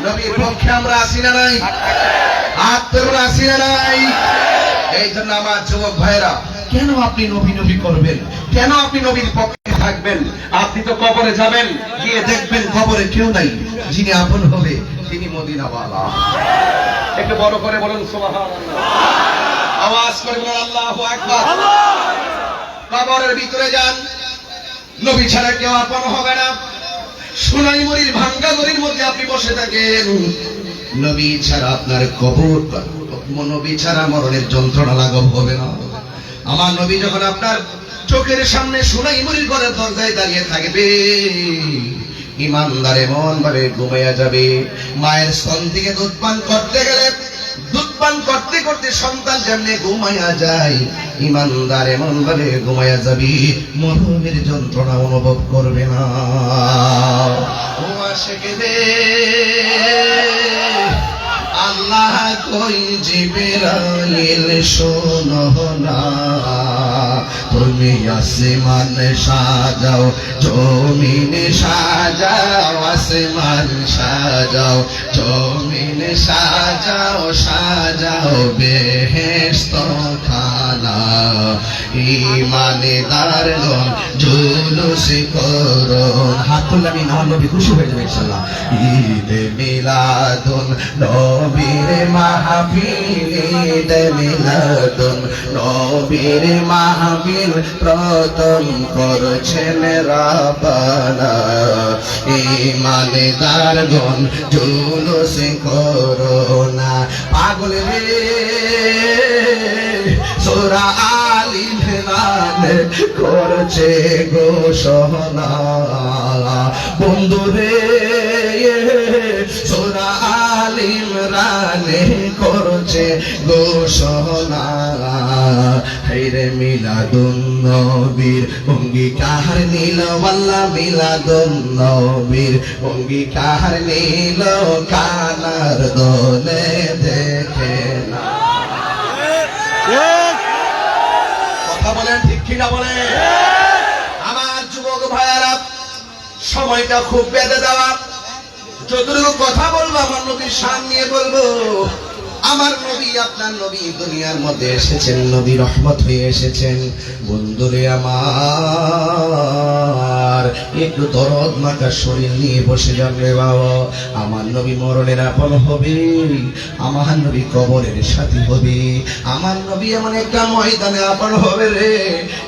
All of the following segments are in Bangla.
নবীর পক্ষে আমরা আসি না নাই, আত্মরা আসি না নাই। এই জন্য আমার যুবক ভাইরা, কেন আপনি নবী নবী করবেন? কেন আপনি নবীর পক্ষে থাকবেন? আপনি তো কবরে যাবেন, গিয়ে দেখবেন কবরে কেউ নাই, যিনি আপন হবে তিনি মদিনাওয়ালা। একটু বড় করে বলুন সুবহানাল্লাহ, আওয়াজ করে বলুন আল্লাহু আকবার। কবরের ভিতরে যান, নবী ছাড়া কেউ আপন হবে না। সোনাইমুড়ির ভাঙ্গা গলির মধ্যে আপনি বসে থাকেন, নবী ছাড়া আপনার কবর, নবী ছাড়া মরণের যন্ত্রণা লাঘব হবে না। আমার নবী যখন আপনার চোখের সামনে সোনাইমুড়ির ঘরের দরজায় দাঁড়িয়ে থাকবে, ইমানদার এমন ভাবে ঘুমাইয়া যাবে। মায়ের স্তন থেকে দুধ পান করতে গেলে, দুধ পান করতে করতে সন্তান যেমনি ঘুমাইয়া যায়, ইমানদার এমন ভাবে ঘুমাইয়া যাবে, মরণের যন্ত্রণা অনুভব করবে না। ও আশিকদের, আল্লাহ কই জিবরাইল শোনো না, তুমি আসমান সাজাও, জমিন সাজাও, আসমান সাজাও, জমিন সাজাও, সাজাও বেহেশত খানা। ঈমানদারগণ জুলুস করো, হাত তুললে আমি আমার নবী খুশি হয়ে যাবে ইনশাআল্লাহ। ঈদে মিলাদুন নবীর মাহফিল, ঈদে মিলাদুন নবীর মাহফিল প্রথম করছেন রাব্বানা। ঈমানদারগণ জুলুস করো না। পাগল রে সূরা আল ইমরান করছে ঘোষণা, বন্ধু রে সূরা আল ইমরান করছে ঘোষণা। হায়রে মিলাদুন নবীর অঙ্গীকার নিল, ওয়াল্লাহ মিলাদুন নবীর অঙ্গীকার নিল, কানার দোলে দেখে না। কথা বলেন ঠিক কিনা বলেন? আমার যুবক ভাইয়ারা, সময়টা খুব বেঁধে দেওয়া, যতটুকু কথা বলবো আমার নবীর শান নিয়ে বলবো। আমার নবী, আপনার নবী দুনিয়ার মধ্যে এসেছেন, নবী রহমত হয়ে এসেছেন। বন্ধুরে আমার, একটু দরদ মাখা শরীর নিয়ে বসে যান রে বাবা। আমার নবী মরণের আপন হবে, আমার নবী কবরের সাথী হবে, আমার নবী এমন একটা ময়দানে আপন হবে রে।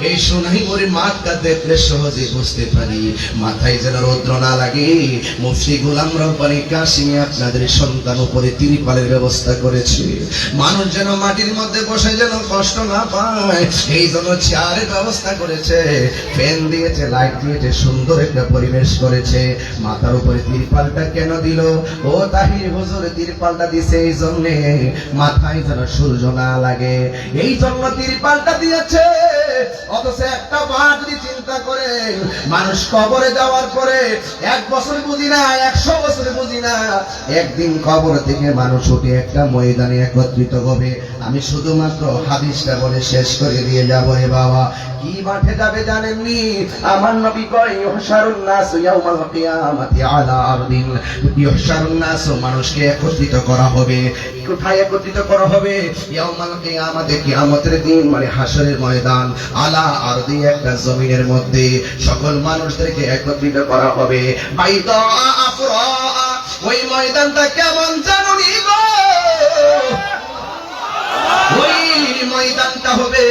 এই সোনাইমুড়ি মাঠটা দেখলে সহজে বুঝতে পারি, মাথায় যেন রৌদ্র না লাগে। মুফতি গোলাম রব্বানী কাশিমি আপনাদের সন্তান উপরে তিরপালের ব্যবস্থা করে, মানুষ যেন মাটির মধ্যে বসে যেন কষ্ট না পায়, এই জন্য চেয়ারের ব্যবস্থা করেছে, ফ্যান দিয়েছে, লাইট দিয়েছে, সুন্দর একটা পরিবেশ করেছে। মাথার উপরে তিরপালটা কেন দিল? ও তাহির হুজুর তিরপালটা দিছে এই জন্যে মাথায় যেন সূর্য না লাগে, এই জন্য তিরপালটা দিয়েছে। অথচ একটা বার যদি চিন্তা করেন, মানুষ কবরে যাওয়ার পরে 1 বছর বুঝি না, 100 বছর বুঝি না, একদিন কবর থেকে মানুষ উঠে একটা ময়দানে একত্রিত হবে। আমি শুধুমাত্র হাদিসটা বলে শেষ করে দিয়ে যাবো রে বাবা। কি মাঠে যাবে জানেননি? আমার নবী কয় ইহশারুন নাস ইয়াউমাল কিয়ামাতি আলা আরদিন, ইহশারুন নাস, মানুষকে একত্রিত করা হবে। কোথায় একত্রিত করা হবে? ইয়াউমাল কিয়ামাতে, কিয়ামতের দিন, মানে হাসরের ময়দান। আলা আরদি, একটা জমিনের মধ্যে সকল মানুষদেরকে একত্রিত করা হবে। বাইদা আফরা, ওই ময়দানটা কেমন জানুনি গো? ওই ময়দানটা হবে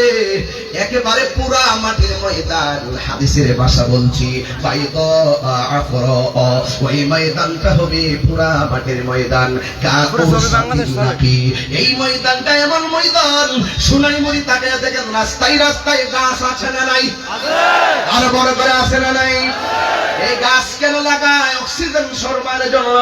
একেবারে পুরা মাটির ময়দান। হাদিসের ভাষা বলছি, বাইদা আফরা, ওই ময়দানটা হবে পুরা মাটির ময়দান। এই ময়দানটা এমন ময়দান, সোনাইমুড়ি তাকিয়ে দেখেন, রাস্তায় রাস্তায় গাছ আছে না নাই? আরো বড় করে আছে না নাই? এই গাছ কেন লাগায়? অক্সিজেন সরবরাহের জন্য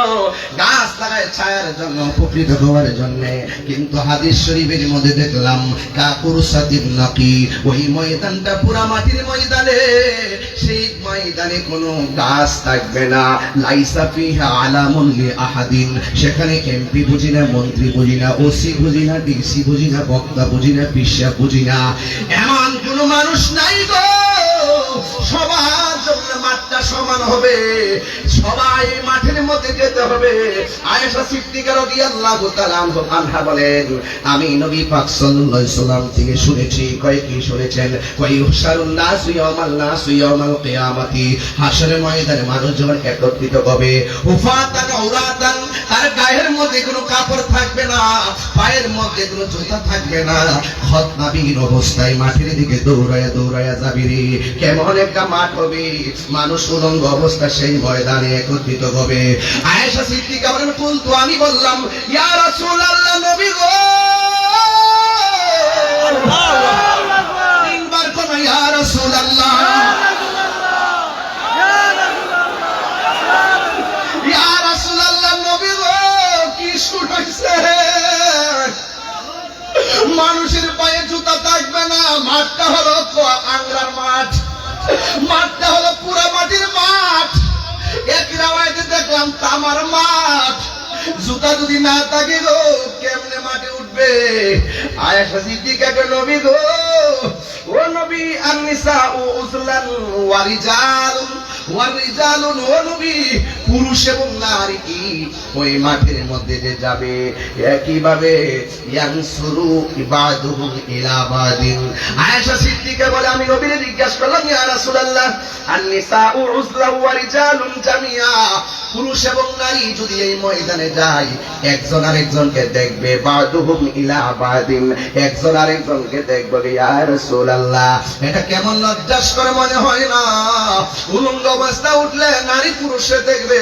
গাছ লাগায়, ছায়ার জন্য, উপকৃত হওয়ার জন্য। কিন্তু হাদিস শরীফের মধ্যে দেখলাম কাকুরসাতিন নাকি, ওই ময়দানটা পুরা মাটির ময়দানে, সেই ময়দানে কোনো গাছ থাকবে না। লাইসা ফিহা আলামুন লি আহাদিন, সেখানে এমপি বুঝি না, মন্ত্রী বুঝি না, ওসি বুঝি না, ডিসি বুঝি না, বক্তা বুঝি না, পিসা বুঝি না, এমন কোনো মানুষ নাই গো সবার জন্য মাঠটা সমান হবে, সবাই মাঠের মধ্যে যেতে হবে। আয়েশা সিদ্দিকা রাদিয়াল্লাহু তাআলা আনহা বলেন, আমি নবী পাক সাল্লাল্লাহু আলাইহি সাল্লাম থেকে শুনেছি। কয় কি শুনেছেন? কয় ইহশারুন নাসু ইয়াউমাল কিয়ামাতি, হাশরের ময়দানে মানুষ যখন একত্রিত হবে, উফাতান উরাতান, তার গায়ের মধ্যে কোনো কাপড় থাকবে না, পায়ের মধ্যে কোনো জুতা থাকবে না, খতনাবিহীন অবস্থায় মাঠের দিকে দৌড়ায়া দৌড়ায়া যাবি রে। কেমন একটা মাঠ হবে, মানুষ উলঙ্গ অবস্থা সেই ময়দানে একত্রিত হবে। আয়েশা সিদ্দিকা বলেন, কুলতু, আমি বললাম, ইয়া রাসূলুল্লাহ, নবী গো। তিনবার কোন ইয়া রাসূলুল্লাহ, ইয়া রাসূলুল্লাহ, নবী গো, কি শুরু হইছে? মানুষের পায়ে জুতা থাকবে না, মাঠটা হলো আংরার মাঠ, মাঠটা হলো পুরা মাটির মাঠ। এক রাওয়ায়াতে দেখলাম তামার মাঠ। জুতা যদি না থাকে গো, কেমনে মাঠে উঠবে? আয়েশা সিদ্দিকা কে, নবী গো, ও নবী, আন-নিসাউ উজলান ওয়া রিজালুন, ও নবী, পুরুষ এবং নারী কি ওই মাঠের মধ্যে যে যাবে, একইভাবে ইয়ানসুরু ইবাদুহুম ইলা বাদিন। আয়েশা সিদ্দিকা বলে, আমি নবীকে জিজ্ঞাসা করলাম, ইয়া রাসূলুল্লাহ, আন-নিসাউ উজলান ওয়া রিজালুন জামিয়া, পুরুষ এবং নারী যদি এই ময়দানে যায়, একজন আরেকজনকে দেখবে, বাদুহুম ইলা বাদিন, একজন আরেকজনকে দেখবে। ইয়া রাসূলুল্লাহ, এটা কেমন লজ্জাস্কর মনে হয় না? উলঙ্গ অবস্থা উঠলে নারী পুরুষে দেখবে,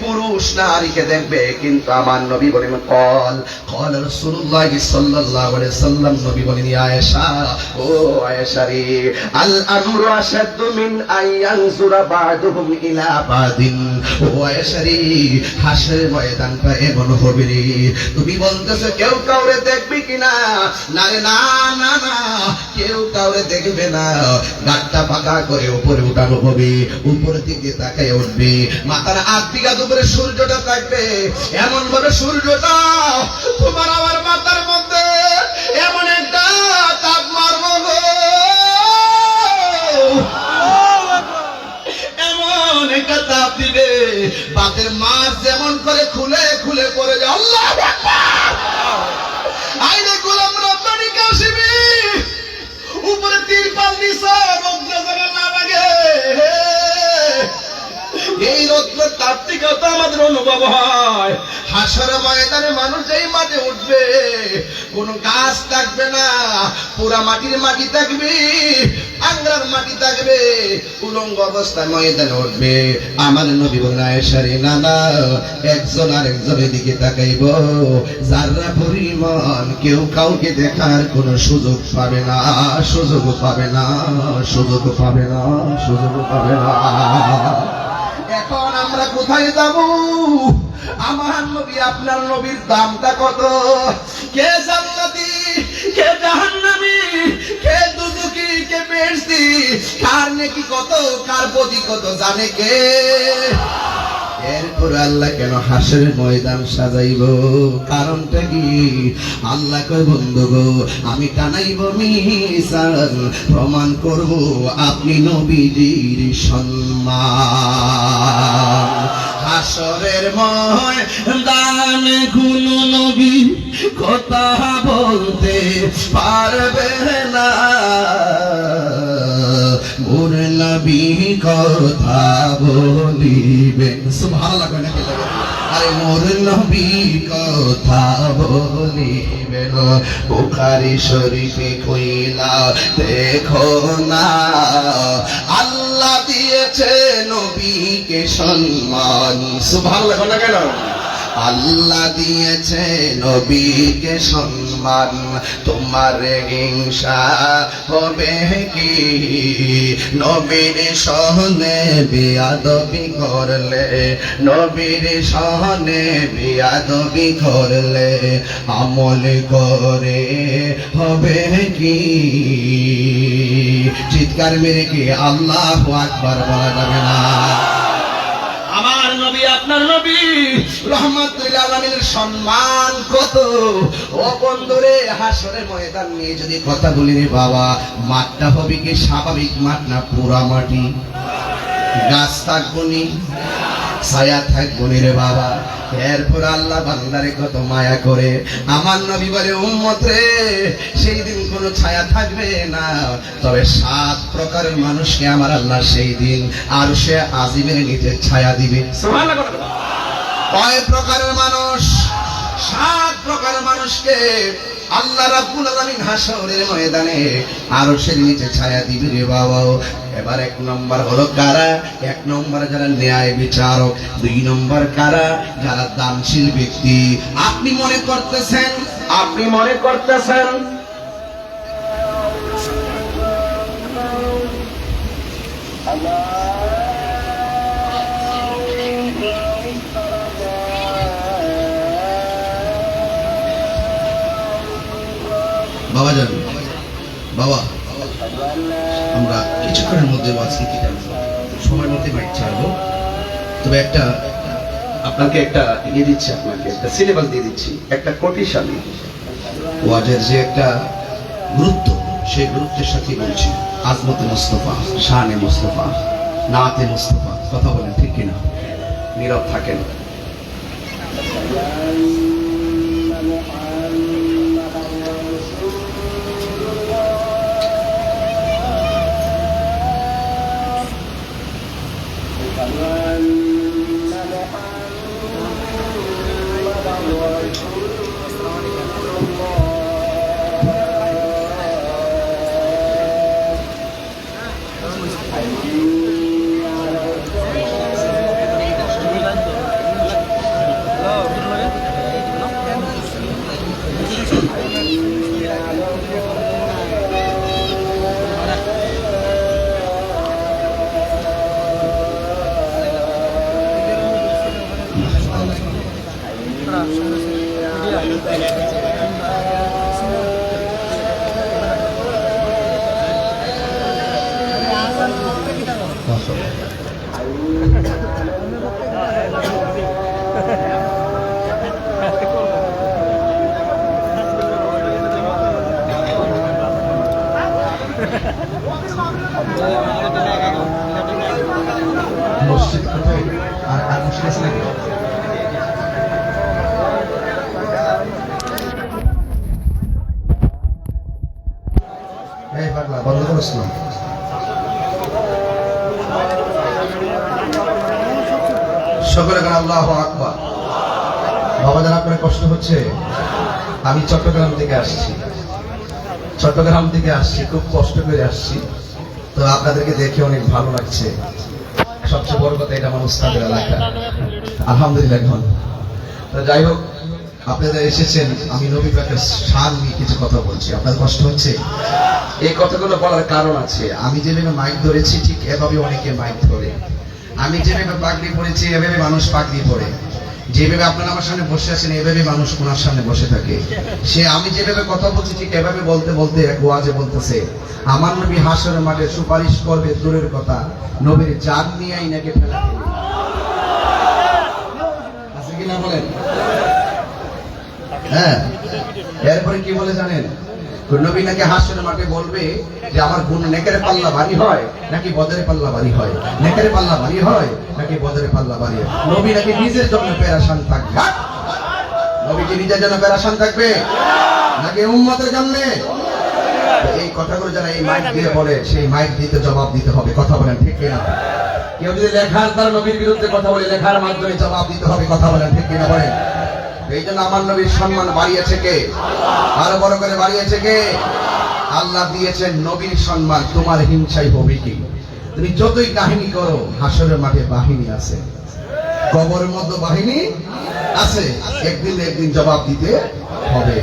পুরুষ নারীকে দেখবে। কিন্তু আমার নবী বলেন, কল রাসূলুল্লাহ সাল্লাল্লাহু আলাইহি সাল্লাম, নবী বলেন, আয়েশা, ও আয়েশা রে, আল আমরু আশাদ্দু মিন আয়ানজুরা বাদুহুম ইলা বাদিন। ও আয়েশা রে, হাসরের ময়দানটা এমন হবে রে, তুমি বলতেছো কেউ কাউরে দেখবে কিনা? না রে, না না না, কেউ কাউরে দেখবে না। গাটটা পাকা করে উপরে উঠানো হবে, উপরের দিকে তাকায় উঠবে, মাথার 8 বিঘা উপরে সূর্যটা থাকবে, এমন ভাবে সূর্যটা তোমার আমার মাথার মধ্যে এমন একটা তাপ মারবো গো, এমন একটা তাপ দিবে, বাতের মাছ যেমন করে খুলে খুলে পড়ে যায়। আল্লাহু আকবার। আইরে গোলাম রব্বানি কাশিমি, উপরে তিরপাল দিছে, রৌদ্র যেন না লাগে। এই রৌদ্রের তাপ থেকে তো আমাদের অনুভব হয়। হাসর ময়দানে মানুষ যেই মাঠে উঠবে, কোনো গাছ থাকবে না, পুরা মাটির মাটি থাকবে, আংরার মাটি থাকবে, উলঙ্গ অবস্থায় ময়দানে উঠবে। আমার নবী বলেন, আয়েশা রে, না না, একজন আরেকজনের দিকে তাকাইব, যারা পরিমাণ কেউ কাউকে দেখার কোনো সুযোগ পাবে না, সুযোগ পাবে না, সুযোগ পাবে না, সুযোগ পাবে না। এখন আমরা কোথায় যাব? আমার নবী, আপনার নবীর দামটা কত? কে জান্নাতি, কে জাহান্নামী, কে দুজকি, কে বেহেশতি, কার নেকি কত, কার প্রতি কত, জানে কে? এরপর আল্লাহ কেন হাসরের ময়দান সাজাইব? কারণটা কি? আল্লাহ কয়, বন্ধু গো, আমি টানাইব মিজান, প্রমাণ করব আপনি নবীজির সম্মান। হাসরের ময়দান কোন নবী কথা বলতে পারবে না, মোর নবী কথা বলিবেন। সুবহানাল্লাহ, নাকি লাগে? আরে মোর নবী কথা বলিবেন। বুখারী শরীফে কইলা দেখো না, আল্লাহ দিয়েছে নবীকে সম্মান। সুবহানাল্লাহ, না কেন? আল্লাহ দিয়েছে নবীকে সম্মান, তোমার হিংসা হবে কি? নবীর সহনে বেয়াদবি করলে, নবীর সহনে বেয়াদবি করলে, আমল করে হবে কি? চিৎকার মেরে কি আল্লাহু আকবার বলা যাবে না? আমার নবী, আপনার নবী রহমাতুল আলামিনের সম্মান কত। ও বন্ধুরে, হাসরের ময়দান নিয়ে যদি কথা বলি রে বাবা, মাঠটা হবে কি স্বাভাবিক মাঠ না পুরা মাটি? গাছ থাকবো নি, ছায়া থাকবো নি রে বাবা। এরপর আল্লাহ বান্দারে কত মায়া করে। আমার নবী বলে, উম্মত রে, সেই দিন কোনো ছায়া থাকবে না, তবে 7 প্রকারের মানুষকে আমার আল্লাহ সেই দিন আরশে আজিমের নিচে ছায়া দিবে। সুবহানাল্লাহ। কয় প্রকারের মানুষ? 7 প্রকারের মানুষকে আল্লাহ রাব্বুল আলামিন হাসরের ময়দানে আরশের নিচে ছায়া দিবে রে বাবা। এবার 1 নম্বর হলো কারা? 1 নম্বর যারা ন্যায় বিচারক। 2 নম্বর কারা? যারা দানশীল ব্যক্তি। আপনি মনে করতেছেন বাবা যান, বাবা আমরা কিছুক্ষণের মধ্যে আজকে কি সময়ের মধ্যে বাইক ছাড়বো, তবে আপনাকে একটা দিয়ে দিচ্ছি, আপনাকে একটা সিলেবাস দিয়ে দিচ্ছি, একটা কোটেশন। ওয়াজের যে একটা গুরুত্ব, সেই গুরুত্বের সাথে বলছি। আজমতে মুস্তফা, শানে মুস্তফা, নাতে মুস্তফা। কথা বলেন ঠিক কিনা? নীরব থাকেন। মসজিদ কোথায়? আর মসজিদ আছে নাকি? এই পাগলা, বন্ধ করছ না? সকলে গান আল্লাহু আকবার। বাবা জান, আপনার কষ্ট হচ্ছে? আমি চট্টগ্রাম থেকে আসছি, খুব কষ্ট করে আসছি। তো আপনাদেরকে দেখে অনেক ভালো লাগছে। সবচেয়ে বড় কথা, এটা আমার উস্তাদের এলাকা। আলহামদুলিল্লাহ। এখন তো যাই হোক, আপনারা এসেছেন, আমি নবী পাকের শান নিয়ে কিছু কথা বলছি। আপনার কষ্ট হচ্ছে? এই কথাগুলো বলার কারণ আছে। আমি যেভাবে মাইক ধরেছি, ঠিক এভাবে অনেকে মাইক ধরে। আমি যেভাবে পাগড়ি পরেছি, এভাবে মানুষ পাগড়ি পরে। যেভাবে আপনারা আমার সামনে বসে আছেন, এভাবে মানুষ ওনার সামনে বসে থাকে। আমি যেভাবে কথা বলছি, ঠিক এভাবে বলতে বলতে এক ওয়াজে বলতেছে, আমার নবী হাসরের মাঠে সুপারিশ করবে দূরের কথা, নবীর জান নিয়েই নাকি ফেলা দিবে। আছে কিনা বলেন? হ্যাঁ। এরপরে কি বলে জানেন? নবী নাকি হাসরের মাঠে বলবে যে আমার গুণ নেকের পাল্লা ভারী হয় নাকি বদরের পাল্লা ভারী হয়, নেকের পাল্লা ভারী হয় নাকি বদরের পাল্লা ভারী হয়। নবী নাকি নিজের জন্য পেরেশান থাকবে। নবী কি নিজের জন্য পেরেশান থাকবে নাকি উম্মতের জন্য? এই কথাগুলো যারা এই মাইক দিয়ে বলে, সেই মাইক দিতে জবাব দিতে হবে। কথা বলেন ঠিক কিনা? কেউ যদি লেখার দ্বারা নবীর বিরুদ্ধে কথা বলে, লেখার মাধ্যমে জবাব দিতে হবে। কথা বলেন ঠিক কিনা? বলেন। এই জন্য আমার নবীর সম্মান বাড়িয়েছে কে? আরো বড় করে বাড়িয়েছে কে? আল্লাহ দিয়েছেন নবীর সম্মান। তোমার হিংসাই হবে কি? তুমি যতই কাহিনী করো, হাসরের মাঠে বাহিনী আছে, কবরের মধ্যে বাহিনী আছে, একদিন একদিন জবাব দিতে হবে।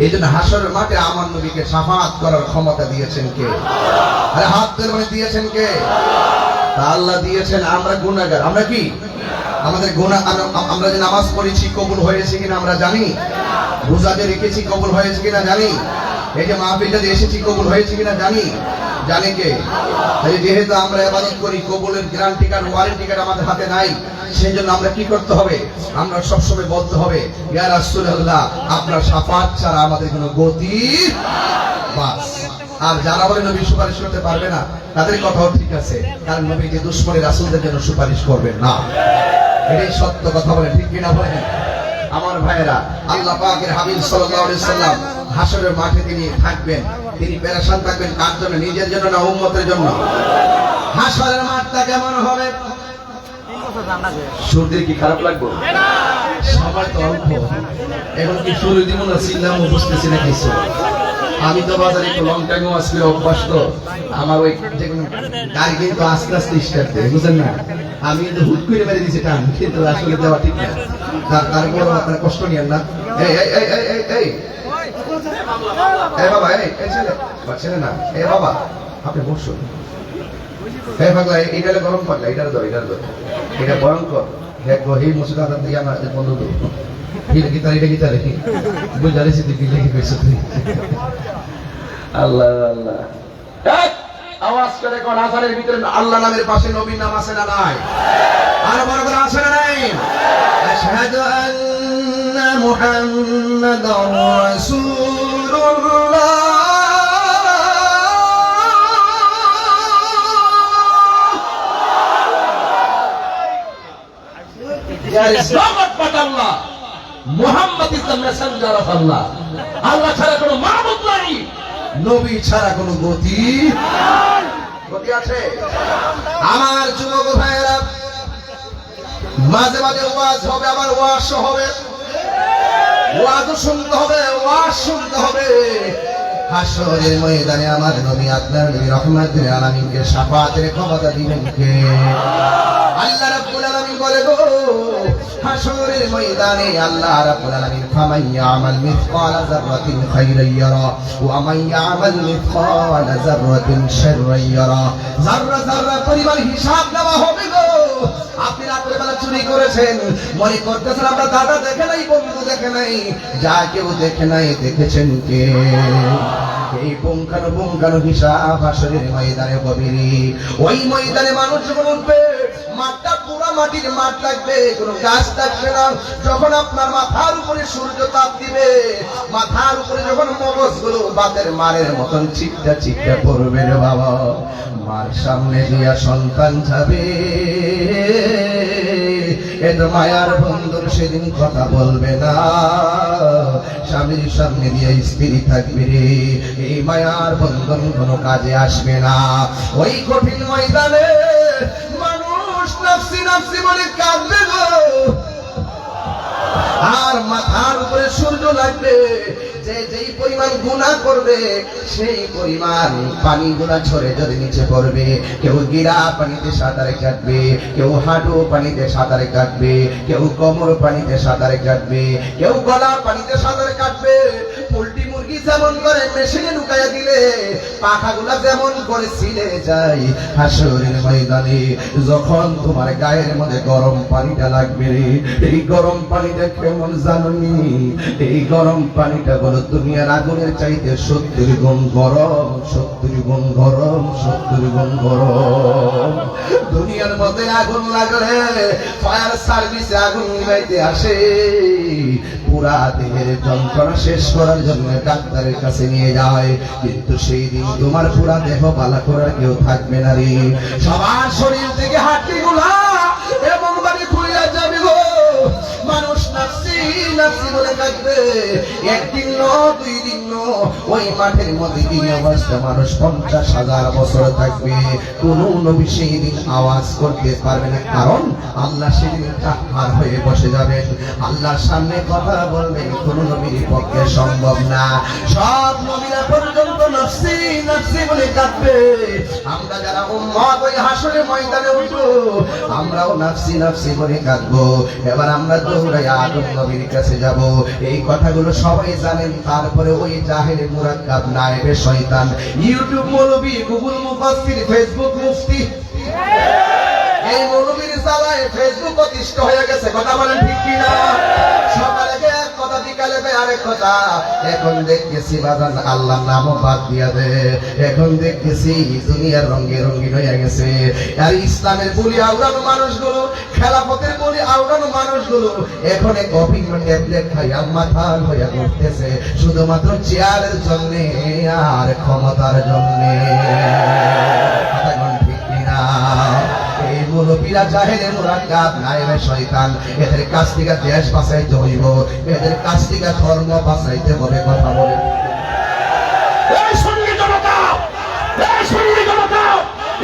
এই জন্য হাসরের মাঠে আমার নবীকে শাফাআত করার ক্ষমতা দিয়েছেন কে? আরে হাত ধরে দিয়েছেন কে? আল্লাহ দিয়েছেন। আমরা গুনাহগার। আমরা কি? আমাদের গুনাহ। আমরা যে নামাজ পড়েছি কবুল হয়েছে কিনা আমরা জানি। রোজা যে রেখেছি কবুল হয়েছে কিনা জানি। এই যে মাহফিলে যে এসেছি কবুল হয়েছে কিনা জানি। জানি কে? তাই যেহেতু আমরা ইবাদত করি, কবুলের গ্যারান্টি কার্ড, ওয়ারেন্টি কার্ড আমাদের হাতে নাই, সেই জন্য আমরা কি করতে হবে? আমরা সবসময় বলতে হবে, ইয়া রাসূলুল্লাহ, আপনার শাফাত ছাড়া আমাদের কোনো গতি বাস। আর যারা বলে নবী সুপারিশ করতে পারবে না, তাদের কথাও ঠিক আছে, কারণ নবী যে দুশমনী রাসূলদের জন্য সুপারিশ করবেন না, এটাই সত্য কথা। বলে ঠিক কিনা বলেন আমার ভাইয়েরা? আল্লাহ পাকের হাবিব সাল্লাল্লাহু আলাইহি সাল্লাম হাসরের মাঠে তিনি থাকবেন, তিনি পেরেশান থাকবেন কার জন্য? নিজের জন্য না উম্মতের জন্য? হাসরের মাঠটা কেমন হবে? শুনতে কি খারাপ লাগবে? সবার তো অল্প, এখন কি শুরু দিব না চিনলাম বুঝতেছি না কিছু। আমি তো বাজারে একটু লং টাইম ওয়াজ করে অভ্যাস, তো আমার ওই গাড়ি কিন্তু আস্তে আস্তে স্টার্ট দেয়, বুঝলেন না? আমি কিন্তু হুট করে মেরে দিয়েছি টান, কিন্তু আসলে দেওয়া ঠিক না। তারপর আপনার কষ্ট নিয়েন না। এই এই এই এই এই এই এই বাবা, এই এই ছেলে ছেলে না, এই বাবা আপনি বসুন। এই পাগলা, এইটা গরম পাগলা, এটার ধর, এটার ধর, এটা ভয়ঙ্কর। দেখো এই মুসিদাদার দিকে আমার বন্ধু তো গীতা, এটা গীতা রেখে বুঝা রেছি তুই কি লেখে পেয়েছ তুই। আল্লাহ আল্লাহ, আওয়াজ করে কোন আসারের ভিতরে আল্লাহ নামের পাশে নবীর নাম আছে না নাই? আর বড় করে আছে না নাই? আশহাদু আন্না মুহাম্মাদার রাসূলুল্লাহ। There is no God but Allah. Muhammad is the messenger of Allah. আল্লাহ ছাড়া কোনো মাবুদ নাই, নবী ছাড়া কোনো গতি গতি আছে? আমার যুবক ভাইয়েরা, মাঝে মাঝে ওয়াজ হবে, আবার ওয়াজ হবে, ওয়াজ শুনতে হবে, ওয়াজ শুনতে হবে। হাসরের ময়দানে আমার নবী, আপনার নবী রহমাতুল আলামিনকে শাফাতের ক্ষমতা দিবেন কে? আল্লাহ রাব্বুল আলামিন বলে গো, হাসরের ময়দানে আল্লাহ রাব্বুল আলামিন ফামান ইয়ামাল মিসকালা যাররাতিন খায়রান ইয়ারা ওয়া মান ইয়ামাল মিসকালা যাররাতিন শাররান ইয়ারা। যাররা যাররা পরিমাণ হিসাব দেওয়া হবে গো। আপনি রাতের বেলা চুরি করেছেন, মনে করতেছেন আমরা দাদা দেখে নাই, বন্ধু দেখে নাই, যা কেউ দেখে নাই, দেখেছেন কে? এই পুঙ্খানু হিসাব হাসরের ময়দানে হবে। ওই ময়দানে মানুষ যখন উঠবে, মাঠটা পুরা মাটির মাঠ থাকবে, কোনো গাছ থাকবে না। যখন আপনার মাথার উপরে সূর্য তাপ দিবে, মাথার উপরে যখন মগজগুলো বাতের মারের মতন ছিটটা ছিটটা পড়বে রে বাবা, মার সামনে দিয়া সন্তান যাবে, এত মায়ার বন্ধুর সেদিন কথা বলবে না, স্বামীর সামনে দিয়ে স্ত্রী থাকবে রে, এই মায়ার বন্ধন কোনো কাজে আসবে না। ওই কঠিন ময়দানে মানুষ নাফসি নাফসি বলে কাঁদবে গো, আর মাথার উপরে সূর্য লাগবে। যে যেই পরিমাণ গুনাহ করবে, সেই পরিমাণ পানিগুলা ঝরে ঝরে নিচে পড়বে। কেউ গিরা পানিতে সাঁতারে কাটবে, কেউ হাঁটু পানিতে সাঁতারে কাটবে, কেউ কোমর পানিতে সাঁতারে কাটবে, কেউ গলা পানিতে সাঁতারে কাটবে। পোল্ট্রি মুরগি যেমন করে মেশিনে ঢুকাইয়া দিলে পাখাগুলা যেমন করে ছিলে যায়, হাসরের ময়দানে যখন তোমার গায়ের মধ্যে গরম পানিটা লাগবে রে, এই গরম পানিটা কেমন জানি? এই গরম পানিটা বলো দুনিয়ার আগুনের চাইতে 70 গুণ গরম, 70 গুণ গরম, 70 গুণ গরম। দুনিয়ার মধ্যে আগুন লাগলে ফায়ার সার্ভিসে আগুন নিভাইতে আসে, পুরা দেহের যন্ত্রণা শেষ করার জন্য ডাক্তারের কাছে নিয়ে যায়, কিন্তু সেই দিন তোমার পুরা দেহ বালা করার কেউ থাকবে না রে। সবার শরীর থেকে হাড্ডিগুলা এবং বাড়ি খুলে যাবে গো। মানুষ নাফসি নাফসি বলে থাকবে, একদিন ন দুই দিন ন, ওই মাঠের মধ্যে এই অবস্থা মানুষ 50,000 বছর থাকবে। কোন নবী সেই দিন আওয়াজ করতে পারবে না, কারণ আল্লাহ সেদিন কাফার হয়ে বসে যাবেন, আল্লাহর সামনে কথা বলবেন, কোন নবীর পক্ষে সম্ভব না। সব নবীরা পর্যন্ত নাফসি নাফসি বলে কাঁদবে। আমরা যারা উম্মত ওই হাসরের ময়দানে উঠবো, আমরাও নাফসি নাফসি বলে কাঁদবো। এবার আমরা দৌড়াই আদম নবীর কাছে যাব। এই কথাগুলো সবাই জানেন, তারপরে ওই জাহেল মুরাক্কাব নায়েবে শয়তান, ইউটিউব মৌলবী, গুগল মুফাসসির, ফেসবুক মুফতি, এই মৌলবীর জ্বালায় ফেসবুক অতিষ্ঠ হয়ে গেছে। কথা বলেন ঠিক কিনা? সকালে এক কথা, বিকালে বলে ভাই আরেক কথা, এখন দেখতেছি বাজান আল্লাহর নামও বাদ দিয়া দে, এখন দেখতেছি দুনিয়ার রঙে রঙিন হয়ে গেছে। আর ইসলামের বলি আওড়ানো মানুষগুলো, খেলাফতের বলি আওড়ানো মানুষগুলো এখন এক অভিন্ন ট্যাবলেট খাইয়া মাথা হইয়া করতেছে শুধুমাত্র চেয়ারের জন্যে আর ক্ষমতার জন্যে। ঠিক কিনা? এই মুরব্বীরা জাহেলে মুরাক্কাব নায়েবে শয়তান, এদের কাছ থেকে দেশ বাঁচাইতে হইব, এদের কাছ থেকে ধর্ম বাঁচাইতে হবে। কথা বলে এই সুন্নি জনতা, এই সুন্নি জনতা,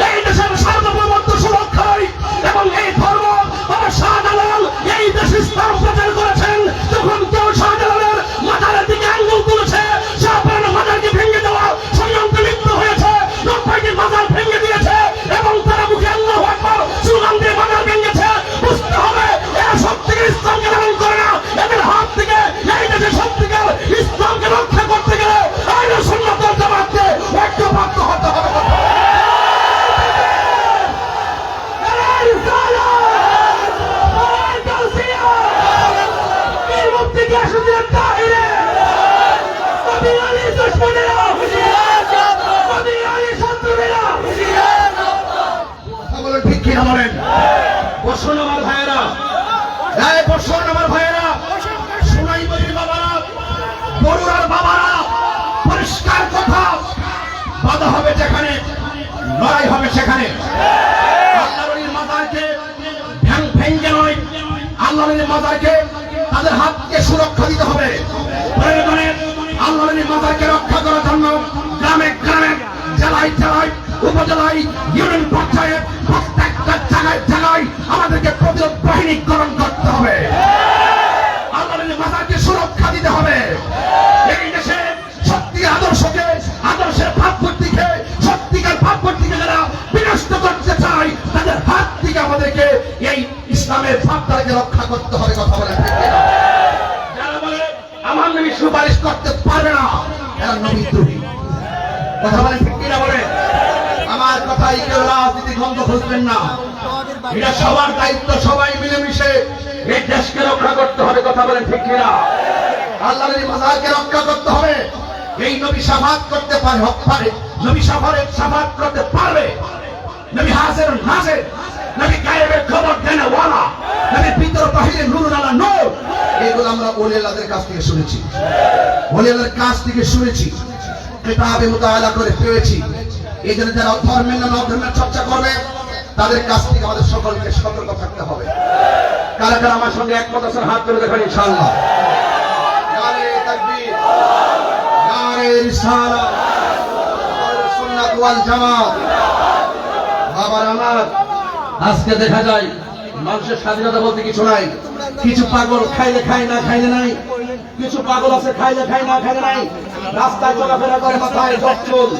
এই দেশের সার্বভৌমত্ব সুরক্ষায় এবং এই ধর্ম বাবা শাহজালাল এই দেশে ইসলাম প্রচার করেছেন। যখন কেউ শাহজালালের মাথার দিকে আঙ্গুল তুলেছে, শাহজালালের মাথাকে ভেঙে দেওয়া ষড়যন্ত্র লিপ্ত হয়েছে, লোকভাইটির মাথার ভেঙে দিয়েছে এবং তারা মুখে আল্লাহু আকবার স্লোগান দিয়ে মাথার ভেঙেছে। বুঝতে হবে এরা সব থেকে ইসলামকে লালন করে না, এদের হাত থেকে এই দেশে সত্যিকার ইসলামকে রক্ষা করতে গেলে আইন সুন্নাতের জামাতকে ঐক্যবদ্ধ হতে হবে। ঠিক কিনা বলেন? বসুন আমার ভাইয়েরা, এই বসুন আমার ভাইয়েরা, সোনাইবাড়ির বাবারা, বড়ুয়ার বাবারা, পরিষ্কার কথা, বাধা হবে যেখানে, লড়াই হবে সেখানে। আল্লাহর মাজারকে ভেঙ্গে নয়, আল্লাহর মাজারকে তাদের হাতকে সুরক্ষা দিতে হবে। প্রয়োজনে আল্লাহর মাজারকে রক্ষা করার জন্য গ্রামে গ্রামে, জেলায় জেলায়, উপজেলায়, ইউনিয়ন পর্যায়ে প্রত্যেকটা জায়গায় জায়গায় আমাদেরকে প্রতিরোধ বাহিনী গঠন করতে হবে। আল্লাহর মাজারকে সুরক্ষা দিতে হবে। এই দেশে সত্যি আদর্শকে, আদর্শের ভাবমূর্তিকে, সত্যিকার ভাবমূর্তিকে যারা বিনষ্ট করতে চায় তাদের হাত থেকে আমাদেরকে এই ইসলামের ভাবধারাকে রক্ষা করতে হবে। কথা বলে যারা বলে আমার নবী সুপারিশ করতে পারবে না, এরা নবী দ্রোহী। কথা বলে ঠিক কিনা বলে? আমার কথাই কেউ রাজনীতি গন্ধ খুঁজবেন না, এটা সবার দায়িত্ব, সবাই মিলেমিশে এই দেশকে রক্ষা করতে হবে। কথা বলেন ঠিক কিনা? আল্লাহর মাজারকে রক্ষা করতে হবে। এই নবী শাফাত করতে পারে, নবী শাফাত করতে পারবে, নবী হাজির নাজির, নবী গায়েবের খবর দেনে ওয়ালা, নবী ভিতর বাহিরে নূরুল আলা নূর। এগুলো আমরা ওলি আল্লাহদের কাছ থেকে শুনেছি, ওলি আল্লাহর কাছ থেকে শুনেছি, কিতাবে মুতাআলা করে পেয়েছি। এই জন্য যারা ধর্মের নামে অধর্মের চর্চা করবে তাদের কাছ থেকে আমাদের সকলকে সতর্ক থাকতে হবে। কারা কারা আমার সঙ্গে একমত আছেন হাত তুলে দেখান ইনশাআল্লাহ। নারে তাকবীর, নারে রিসালাত, নারে সুন্নাত ওয়াল জামাত। বাবার আমার, আজকে দেখা যায় মানুষের স্বাধীনতা বলতে কিছু নাই। কিছু পাগল খাইলে খায় না খাইলে নাই, কিছু পাগল আছে খাইলে খায় না খাইলে নাই, রাস্তায় চলাফেরা করে মাথায় জট চুল।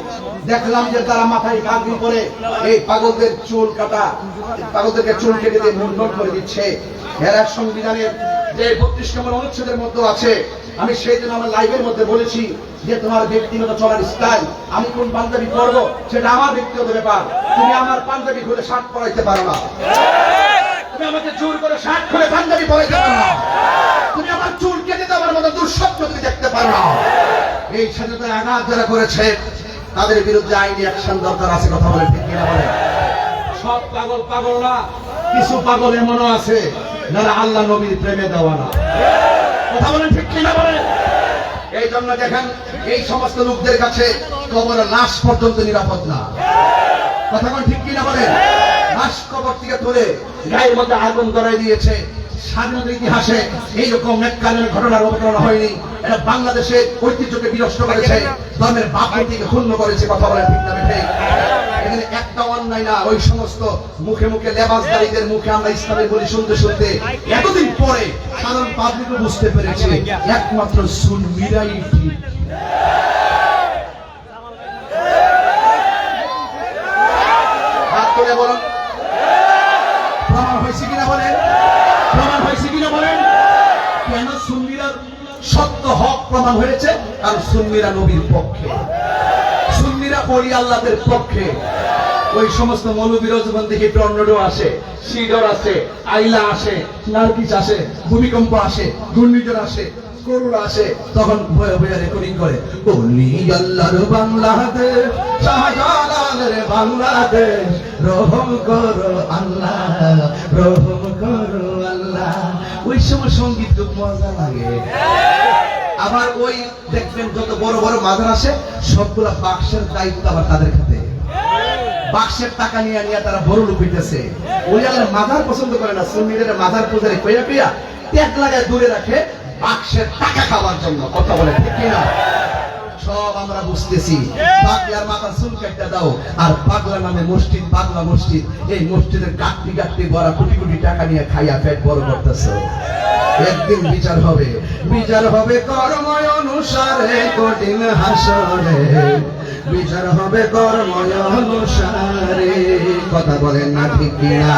দেখলাম যে তারা মাথায় গাগরি করে এই পাগলদের চুল কাটা, পাগলদেরকে চুল কেটে দিয়ে মুন্ডন করে দিচ্ছে। এরা সংবিধানের যে 32 নম্বর অনুচ্ছেদের মধ্যে আছে। আমি সেই দিন আমার লাইভের মধ্যে বলেছি যে তোমার ব্যক্তিগত চলার স্টাইল, আমি কোন পাঞ্জাবি পরবো সেটা আমার ব্যক্তিগত ব্যাপার। তুমি আমার পাঞ্জাবি খুলে শার্ট পরাইতে পারো না, তুমি আমাকে জোর করে শার্ট খুলে পাঞ্জাবি পরাইতে পারো না, তুমি আমার চুল কেটে দেওয়ার মতো দুঃস্বপ্ন তুমি দেখতে পারো না। এই স্বাধীনতার আঘাত যারা করেছে তাদের বিরুদ্ধে আইনি অ্যাকশন দরকার আছে। কথা বলে ঠিক কিনা বলে? সব পাগল পাগল না, কিছু পাগল এমনও আছে যারা আল্লাহ নবীর প্রেমে দেওয়া না। কথা বলেন ঠিক কিনা বলে? এই জন্য দেখেন এই সমস্ত লোকদের কাছে কবরের লাশ পর্যন্ত নিরাপদ না। কথা বলেন ঠিক কিনা বলে? লাশ কবর থেকে তুলে গায়ের মধ্যে আগুন ধরাই দিয়েছে। স্বাধীনতার ইতিহাসে এইরকম নেককালের ঘটনার অবতারণা হয়নি। এটা বাংলাদেশের ঐতিহ্যকে বিনষ্ট করেছে, ধর্মের ভাবমূর্তিকে ক্ষুণ্ণ করেছে। কথা বলেন ঠিক না ঠিক? এখানে একটা অন্যায় না, ওই সমস্ত মুখে মুখে লেবাসদারীদের মুখে আমরা ইসলামের বলি শুনতে শুনতে এতদিন পরে সাধারণ পাবলিকও বুঝতে পেরেছে একমাত্র সুন্নিরাই ঠিক। হাত তুলে বলুন, প্রমাণ হয়েছে কিনা বলেন? প্রমাণ হয়েছে কিনা বলেন? কেন সুন্নিরা সত্য হক প্রমাণ হয়েছে? কারণ সুন্নিরা নবীর পক্ষে, সুন্নিরা ওলি আল্লাহদের পক্ষে। ওই সমস্ত মৌলবীরা যখন দেখি টর্নেডো আসে, সিডর আসে, আইলা আসে, নার্গিস আসে, ভূমিকম্প আসে, ঘূর্ণিঝড় আসে, করুণা আসে তখন ভয়ে ভয়ে রেকর্ডিং করে, ওলি আল্লাহর বাংলাদেশ, শাহজালালের বাংলাদেশ, রহম করো আল্লাহ, রহম করো আল্লাহ। ওই সময় সঙ্গীত খুব মজা লাগে। আবার ওই দেখবেন যত বড় বড় মাজার আসে সবগুলা বাক্সের দায়িত্ব আবার তাদের হাতে। বাক্সের টাকা নিয়ে নিয়ে তারা বড় লোক হইতেছে। ওই আল্লাহ মাজার পছন্দ করে না, সুন্নিদের মাজার পূজারে কইয়া কইয়া ট্যাগ লাগায় দূরে রাখে বাক্সের টাকা খাওয়ার জন্য। কথা বলে ঠিক কিনা? সব আমরা বুঝতেছি। পাগলার মাথার চুল কাটতে দাও, আর পাগলা নামে মসজিদ, পাগলা মসজিদ, এই মসজিদের গাঁটটি গাঁটটি ভরা কোটি কোটি টাকা নিয়ে খাইয়া পেট বড় করতেছে। একদিন বিচার হবে, বিচার হবে কর্ময় অনুসারে, কঠিন হাসরে বিচার হবে কর্ময় অনুসারে। কথা বলেন না ঠিক কিনা?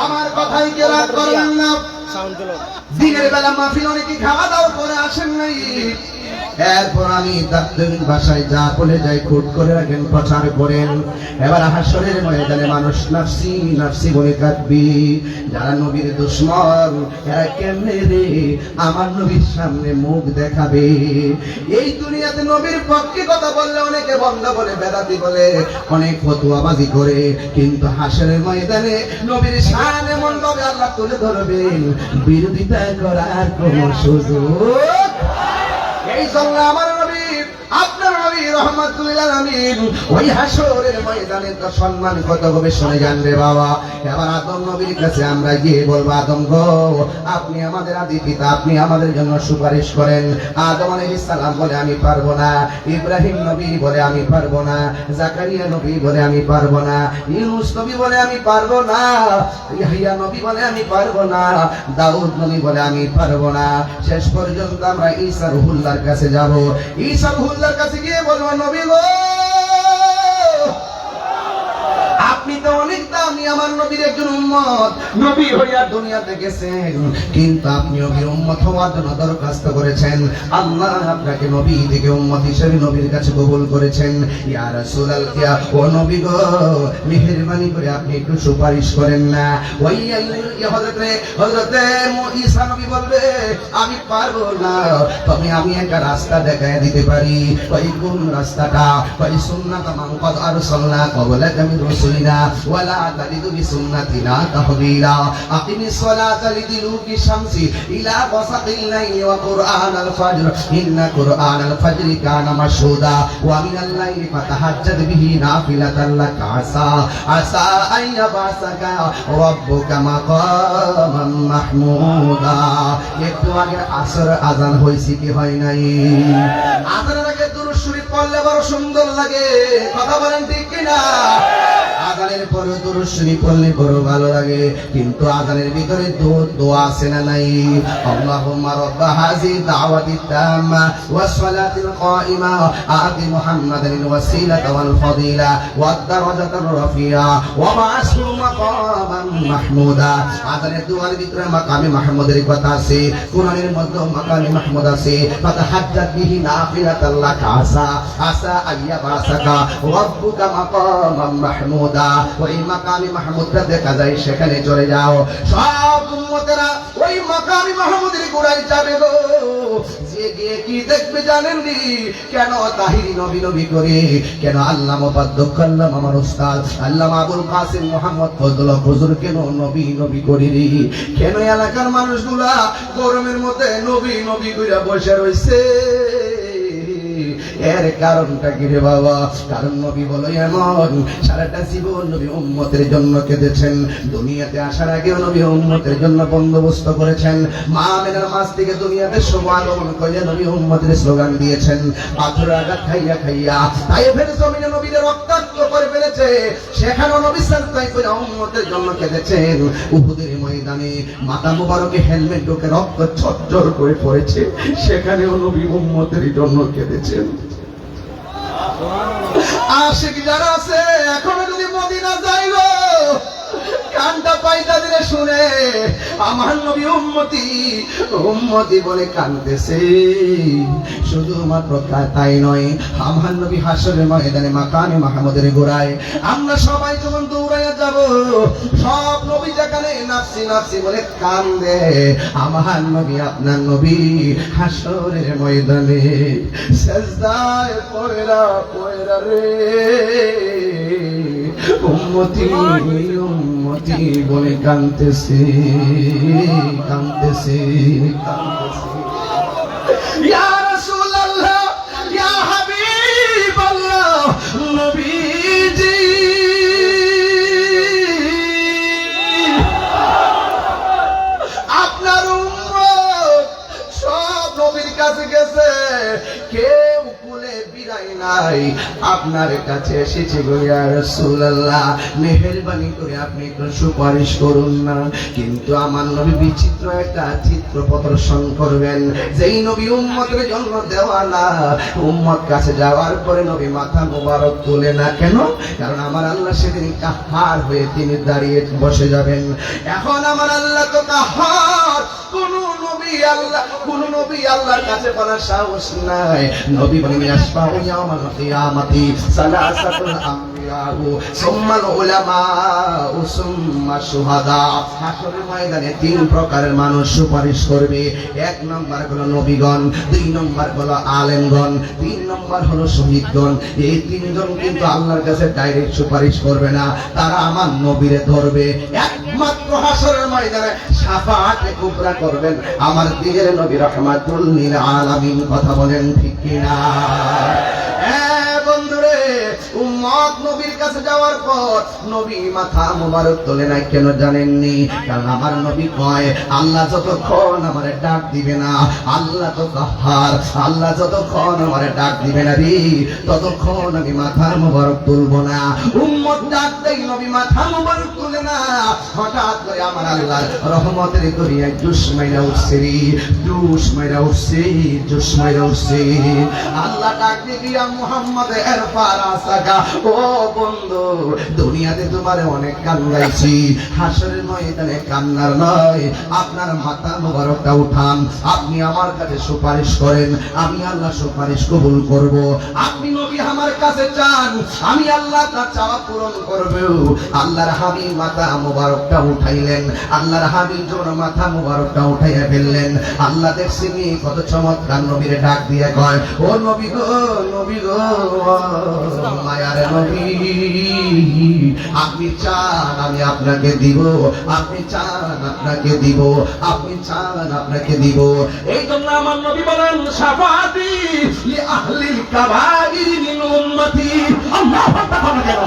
আমার কথাই কে রাগ করলেন না? দিনের বেলা মাহফিল অনেকে খাওয়া দাওয়া করে আসেন নাই, এরপর আমি দাপ্তরিক ভাষায় যা বলে যাই খুট করে রাখেন, প্রচার করেন। এবার হাসরের ময়দানে মানুষ নাফসি নাফসি বলে কাঁদবি। যারা নবীর দুশ্মন এরা কেমনে রে আমার নবীর সামনে মুখ দেখাবে? এই দুনিয়াতে নবীর পক্ষে কথা বললে অনেকে বন্ধ বলে, বেদাতি বলে, অনেক ফতুয়াবাজি করে, কিন্তু হাসরের ময়দানে নবীর শান এমন ভাবে আল্লাহ তুলে ধরবেন, বিরোধিতা করার কোনো সুযোগ। এই জন্য আমার নবী, আপনার নবী রহমাতুল্লিল আলামিন ওই হাসরের ময়দানে তো সম্মান কত হবে শুনে যান রে বাবা। এবার আদম নবীর কাছে আমরা গিয়ে বলবো, আদম গো আপনি আমাদের আদি পিতা, আপনি আমাদের জন্য সুপারিশ করেন। আদম আলাইহিস সালাম বলে আমি পারবো না, ইব্রাহিম নবী বলে আমি পারবো না, জাকারিয়া নবী বলে আমি পারবো না, ইউনূস নবী বলে আমি পারবো না, ইয়াহইয়া নবী বলে আমি পারবো না, দাউদ নবী বলে আমি পারবো না। শেষ পর্যন্ত আমরা ঈসা রুহুল্লাহর কাছে যাব। ঈসা রুহুল্লাহর কাছে গিয়ে বলবো, নবী গো আপনি তো অনেক দামি, আমার নবীর একজন উম্মত, নবী হইয়া দুনিয়াতে গেছেন, কিন্তু আপনি নবীর উম্মত হওয়ার জন্য দরখাস্ত করেছেন। আল্লাহ আপনাকে নবী থেকে উম্মত হিসেবে নবীর কাছে কবুল করেছেন। ইয়া রাসূলুল্লাহ, ও নবী গো মেহেরবানি করে আপনি একটু সুপারিশ করেন না। ওই হযরতে ঈসা নবী বলবে আমি পারবো না, তবে আমি একটা রাস্তা দেখায় দিতে পারি। ওই কোন রাস্তাটা? ওই সুন্নাত মান ক্বাদ আরসালনা ক্বাবলাকা মির রাসূলিনা ওয়ালা তালিদু বিসুন্নাতিনা তাহবিলা। আকিমিস সালাতা লিদুলুকি শামসি ইলা ওয়াসাতিল লাইলি ওয়া কুরআনাল ফাজর ইন্না কুরআনাল ফাজরি কানা মাশহুদা ওয়া মিনাল লাইলি ফাতাহাজ্জাদ বিহি নাফিলাতাল লাকা আসা আইয়াবাসাকা রাব্বুকা মাকামান মাহমুদা। একটু আগে আসর আজান হইছে কি হয় নাই? আজানের আগে দুরূদ শরীফ পড়লে বড় সুন্দর লাগে। কথা বলেন ঠিক কিনা? আজানের পরে দুরূদ শরীফ পড়লে বড় ভালো লাগে, কিন্তু আজানের ভিতরে দোয়া আছে না নাই? আল্লাহুম্মা রাব্বা হাযি দাওয়াতি তাম্মা ওয়াস সালাতিল কাইমা আতি মুহাম্মাদানিল ওয়াসিলাতা ওয়াল ফাদিলা ওয়াদ দারাজাতার রাফিয়া ওয়া বা'আসহু মাকামান মাহমুদা। আজানের দোয়ার ভিতরে মাকামে মাহমুদের কথা আছে, কোরআনের মধ্যে মাকামে মাহমুদ আছে। ফাতাহাজ্জাত বিহি নাফিলাতাল লাকা আসা আইয়াবাসাকা রাব্বুকা মাকামান মাহমুদা। ওই মাকামে মাহমুদটা দেখা যায়, সেখানে চলে যাও। সব উম্মতেরা ওই মাকামে মাহমুদের গোড়ায় যাবে গো। যে গিয়ে কি দেখবে জানেন নি? কেন তাহিরি নবী নবী করে? কেন আল্লামা অধ্যক্ষ আল্লামা আমার উস্তাদ আল্লামা আবুল কাসিম মুহাম্মদ ফজলুল্লাহ হুজুর কেন নবী নবী করিনি? কেন এলাকার মানুষগুলা গরমের মধ্যে নবী নবী কইরা বসে রইছে? এর কারণটা কি রে বাবা? কারণ নবী বলো এমন, সারাটা জীবন নবী উম্মতের জন্য কেঁদেছেন। দুনিয়াতে আসার আগেও নবী উম্মতের জন্য বন্দোবস্ত করেছেন। মা আমিনার মাস থেকে দুনিয়াতে শুভ আগমন করে নবী উম্মতের স্লোগান দিয়েছেন। পাথর আঘাত খাইয়া খাইয়া তায়েফের জমিনে নবীদের রক্তাক্ত করে ফেলেছে, সেখানেও নবী সাল্লাল্লাহু আলাইহি উম্মতের জন্য কেঁদেছেন। উহুদের ময়দানে মাথা মুবারকে হেলমেট ঢোকে রক্ত ঝরঝর করে পড়েছে, সেখানেও নবী উম্মতের জন্য কেঁদেছেন। আশিক যারা আছে এখনো যদি মদিনা যাইব কানটা পাইতা দিলে শুনে আমার নবী উম্মতি উম্মতি বলে কানতেছে। শুধুমাত্র তাই নয়, আমার নবী হাসরের ময়দানে মাকানে মাহমুদের গোড়ায় আমরা সবাই যখন দৌড়াইয়া যাব, সব নবী যেখানে নাফসি নাফসি বলে কান্দে, আমার নবী আপনার নবী হাসরের ময়দানে সেজদায় পয়রা পয়রা রে উম্মতি উম্মতি বলে কাঁদতেছে কাঁদতেছে কাঁদতেছে। ইয়া রাসূলুল্লাহ, ইয়া হাবিবাল্লাহ, নবীজি আপনার উম্মত সব নবীর কাছে গেছে, কেউ কুলে বিদায় নাই, আপনার কাছে এসেছে গো ইয়া রাসূলুল্লাহ, মেহেরবানি করে আপনি একটু সুপারিশ করুন না। কিন্তু আমার নবী বিচিত্র একটা চিত্র প্রদর্শন করবেন, যেই নবী উম্মতের জন্য দেওয়ানা, উম্মত কাছে যাওয়ার পরে নবী মাথা মোবারক তুলে না কেন? কারণ আমার আল্লাহ সেদিন কাহার হয়ে তিনি দাঁড়িয়ে বসে যাবেন। এখন আমার আল্লাহ তো কাহার, কোন নবী আল্লাহর কাছে বলার সাহস নাই। নবী বলেন ইয়াসফাউ ইয়াউমাল কিয়ামাতি সালাসাতুল আমবিয়াউ সুম্মাল উলামাউ সুম্মা শুহাদা। হাসরের ময়দানে তিন প্রকারের মানুষ সুপারিশ করবে। এক নম্বর হলো নবীগণ, দুই নম্বর হলো আলেমগণ, তিন নম্বর হলো শহীদগণ। এই তিনজন কিন্তু আল্লাহর কাছে ডাইরেক্ট সুপারিশ করবে না, তারা আমার নবীরে ধরবে। একমাত্র হাসরের ময়দানে শাফাআতে কুবরা করবেন আমার দিনের নবী রাহমাতুল লিল আলামিন। কথা বলেন ঠিক কিনা? বন্ধুরে, উম্মত নবীর কাছে যাওয়ার পর নবী মাথা মোবারক তোলে না কেন জানেননি? কারণ আমার নবী কয় আল্লাহ যতক্ষণ আমারে ডাক দিবে না, আল্লাহ তো কাহার, আল্লাহ যতক্ষণ আমারে ডাক দিবে না রে, ততক্ষণ আমি মাথা মোবারক তুলবো না। উম্মত ডাক দেই, নবী মাথা মোবারক তুলে না। হঠাৎ করে আমার আল্লাহর রহমতের দরিয়ায় জুস মাইরা উঠছে রে, জুস মাইরা উঠছে, জুস মাইরা উঠছে। আল্লাহ ডাক দিয়া মুহাম্মদ এরফার আসাকা, ও বন্ধু, দুনিয়াতে তোমারে অনেক কান্দাইছি, হাসরের ময়দানে কান্নার নয়, আপনার মাথা মোবারকটা উঠান, আপনি আমার কাছে সুপারিশ করেন, আমি আল্লাহ সুপারিশ কবুল করব। আপনি নবী আমার কাছে চান, আমি আল্লাহ তার চাওয়া পূরণ করব। আল্লাহর হাবিব মাথা মোবারকটা উঠাইলেন, আল্লাহর হাবিব যখন মাথা মোবারকটা উঠাইয়া ফেললেন, আল্লাহ দেখছেন কত চমৎকার নবীরে ডাক দিয়ে কয়, ও নবী গো, নবী গো, মায়ার নবী, আপনি চান আমি আপনাকে দিব, আপনি চান আপনাকে দিব, আপনি চান আপনাকে দিব। এই জন্য আমার নবী বলেন শাফাআতি লি আহলিল কাবাইর মিন উম্মতি। আল্লাহু আকবার। কেন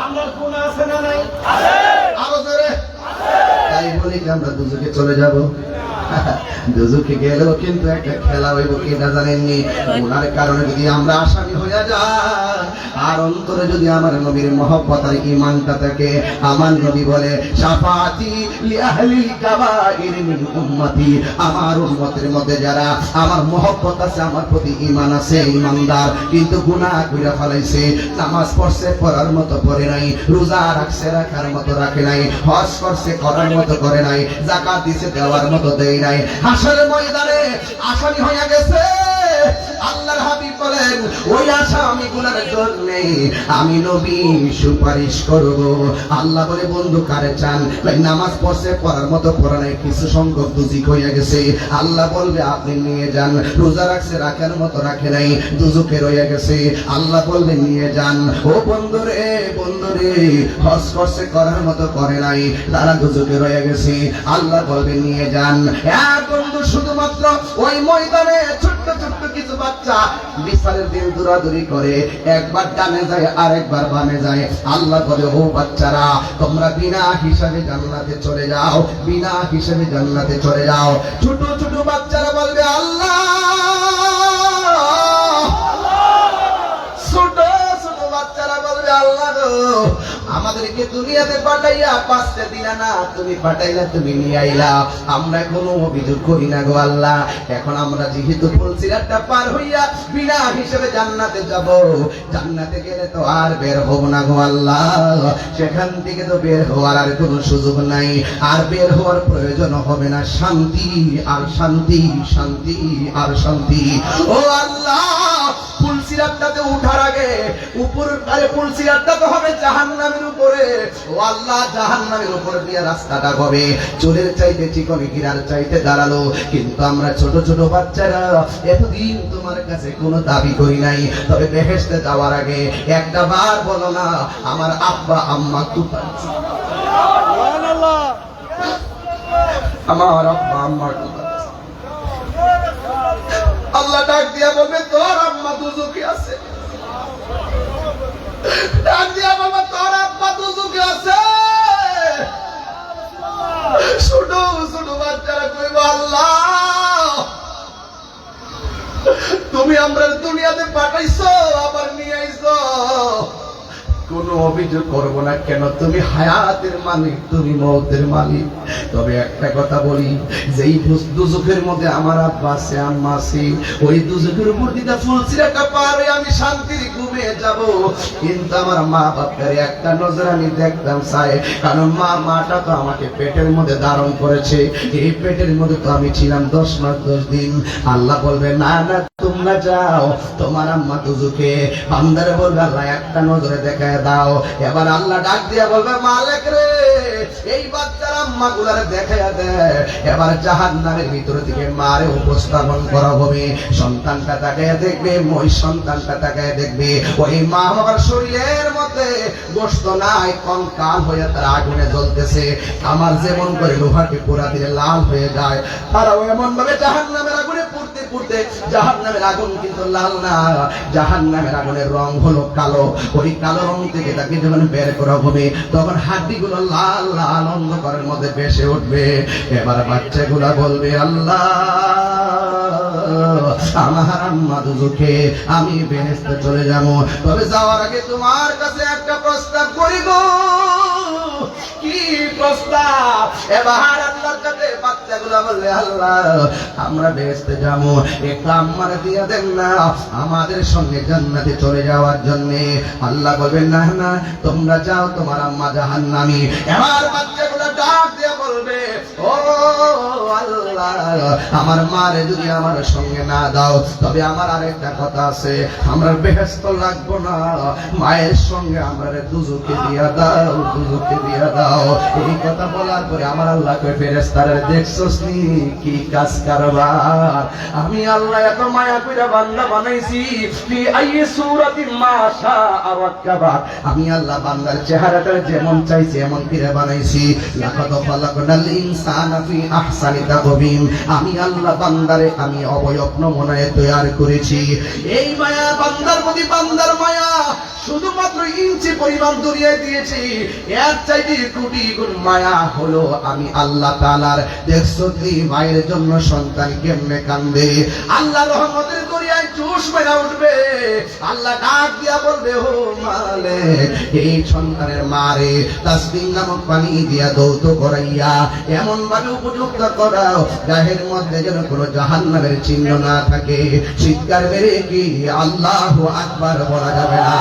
আমার গুনাহ আছে না নাই? আছে। আরো জোরে তাই বলি কি আমরা দুজকে চলে যাব? দুজকে গেলেও কিন্তু একটা খেলা হইব, কিনা জানেননি? গুনার কারণে যদি আমরা আসামি হইয়া যাই, আর অন্তরে যদি আমার নবীর মহব্বত আর ঈমানটা থাকে, আমার নবী বলে শাফাআতি লি আহলিল কাবাইর মিন উম্মতি, আমার উম্মতের মধ্যে যারা আমার মহব্বত আছে, আমার প্রতি ঈমান আছে, ঈমানদার, কিন্তু গুনাহ কইরা ফেলাইছে, নামাজ পড়ছে পড়ার মতো পড়ে নাই, রোজা রাখছে রাখার মতো রাখে নাই, হজ করছে করার মতো করে নাই, যাকাত দিছে দেওয়ার মতো দেয় নাই, হাসরের ময়দানে আসামি হয়ে গেছে। আল্লাহর হাবিব বলেন ওই আসামিগুলোর জন্য আমি নবী সুপারিশ করব। আল্লাহ বলে বন্ধু কারে চান? নামাজ পড়ছে পড়ার মতো পড়া নাই, কিছু সংখ্যক দুজিক হয়ে গেছে, আল্লাহ বলবে আপনি নিয়ে যান। রোজা রাখছে রাখার মতো রাখে নাই, দুজকে রয়ে গেছে, আল্লাহ বলবে নিয়ে যান। ও বন্ধুরে, বন্ধুরে, হজ করছে করার মতো করে নাই, তারা দুজকে রয়ে গেছে, আল্লাহ বলবে নিয়ে যান। এক বন্ধু শুধুমাত্র ওই ময়দানে ছোট্ট ছোট্ট কিছু বাচ্চা বিচারের দিন দৌড়াদৌড়ি করে, একবার ডানে যায় আর একবার বামে যায়, আল্লাহ বলে ও বাচ্চারা তোমরা বিনা হিসাবে জান্নাতে চলে যাও, বিনা হিসাবে জান্নাতে চলে যাও। ছোট ছোট বাচ্চারা বলবে আল্লাহ, ছোট ছোট বাচ্চারা বলবে আল্লাহ গো, আমার আমাদেরকে দুনিয়াতে পাঠাইয়া 5টা দিনা না, তুমি পাঠাইলা, তুমি নিয়ে আইলা, আমরা কোনো অভিযোগ করি না গো আল্লাহ। এখন আমরা যেহেতু ফুলসিরাতটা পার হইয়া বিনা হিসেবে জান্নাতে যাব, জান্নাতে গেলে তো আর বের হব না গো আল্লাহ, সেখান থেকে তো বের হওয়ার আর কোনো সুযোগ নাই, আর বের হওয়ার প্রয়োজন হবে না, শান্তি আর শান্তি, শান্তি আর শান্তি। ও আল্লাহ, ফুলসিরাতটাতে উঠার আগে উপরে ফুলসিরাতটা তো হবে জাহান্নামের উপরে। ও আল্লাহ, জাহান্নামের উপরে দিয়ে রাস্তাটা হবে চোরের চাইতে চিকন গিরার চাইতে দাঁড়ালো, কিন্তু আমরা ছোট ছোট বাচ্চারা এতদিন তোমার কাছে কোনো দাবি করি নাই, তবে বেহেশতে যাওয়ার আগে একটা বার বলো না আমার আব্বা আম্মা কোথায়, আমার আব্বা আম্মা কোথায়। আল্লাহ ডাক দিয়া বলবে তোর আম্মা দুজকে আছে, ডাক দিয়া বলবে তোর আব্বা দুজকে আছে। ছোট ছোট বাচ্চারা কইব আল্লাহ তুমি আমরা দুনিয়াতে পাঠাইছো আবার নিয়ে আইছো, কোনো অভিযোগ করব না কেন, তুমি হায়াতের মালিক, তুমি মওতের মালিক। তবে একটা কথা বলি, যেই দুজকের মধ্যে আমার আব্বা আছে আম্মা আছে, ওই দুজকের উপর দিদা ফুলসিরাতটা পার হয়ে আমি শান্তির ঘুমিয়ে যাব, কিন্তু আমার মা বাপের একটা নজর আমি দেখতাম চাই, কারণ মাটা তো আমাকে পেটের মধ্যে ধারণ করেছে, এই পেটের মধ্যে তো আমি ছিলাম 10 মাস 10 দিন। আল্লাহ বলবে না না তোমরা যাও, তোমার আম্মা দুজকে, বান্দারে বলবে আল্লাহ একটা নজরে দেখায় দাও। এবার আল্লাহ ডাক দিয়া বলবে মালিক রে এই বাচ্চার আম্মা গুলারে দেখাইয়া দে। এবার জাহান্নামের ভিতর থেকে মারে উপস্থাপন করা হবে, সন্তানটা তাকাইয়া দেখবে, ওই সন্তানটা তাকাইয়া দেখবে ওই মা বাবার শরীরের মধ্যে গোশত নাই, কঙ্কাল হয়ে তার আগুনে জ্বলতেছে, আমার যেমন করে লোহাকে পোড়া দিলে লাল হয়ে যায়, তারাও এমন ভাবে জাহান্নামের আগুনে পুড়তে পুড়তে, জাহান্নামের আগুন কিন্তু লাল না, জাহান্নামের আগুনের রং হলো কালো, ওই কালো রং থেকে তাকে যখন বের করা হবে তখন হাড্ডিগুলো লাল লাল অন্ধকারের মধ্যে ভেসে উঠবে। এবার বাচ্চাগুলা বলবে আল্লাহ আমার আম্মা দুজকে, আমি বেহেশতে চলে যাব, তবে যাওয়ার আগে তোমার কাছে একটা প্রস্তাব করি গো। কি প্রস্তাব? এবার আল্লাহর কাছে বাচ্চাগুলা বললে আল্লাহ আমরা বেহেশতে যাব, একটু আম্মারে দিয়ে দেন না আমাদের সঙ্গে জান্নাতে চলে যাওয়ার জন্য। আল্লাহ বলবেন না না তোমরা যাও, তোমার আম্মা জাহান্নামী। এবার বাচ্চাগুলা ডাক দিয়ে বলবে ও আল্লাহ আমার মারে যদি আমার সঙ্গে না দাও, তবে আমার আরেকটা কথা আছে, আমরা বেহেশত লাগবো না, মায়ের সঙ্গে আমরা দুজকে দিয়া দাও, দুজকে দিয়া দাও। এই কথা বলার পরে আমার আল্লাহ কই ফেরেশতারা দেখছস নি কি কাজ কারবার, আমি আল্লাহ এত মায়া কইরা বান্দা বানাইছি, ফি আইয়ি সূরাতিন মা শাআ রাক্কাবা, আমি আল্লাহ বান্দার চেহারাটা যেমন চাইছি এমন করে বানাইছি। লাকাদ খালাকনাল ইনসানা ফি আহসানি তাকবীম, আমি আল্লাহ বান্দারে আমি অবয়ব নমুনায় তৈরি করেছি। এই মায়া বান্দার প্রতি বান্দার মায়া শুধুমাত্র ইঞ্চি পরিমাণ দুনিয়ায় দিয়েছি, এর চাইতে কোটি গুণ মায়া হলো আমি আল্লাহ তাআলার। দেখছো তুই মায়ের জন্য সন্তান কেমনে কান্দে, আল্লাহ রহমতের দরিয়ায় জোশ মেরা উঠবে, আল্লাহ ডাক দিয়া বলবে ও মালিক এই সন্তানের মারে তাসবিহ নামক পানি দিয়া দৌত করাইয়া এমন ভাবে উপযুক্ত করাও গায়ের মধ্যে যেন কোনো জাহান্নামের চিহ্ন না থাকে। চিৎকার মেরে কি আল্লাহু আকবার বলা যাবে না?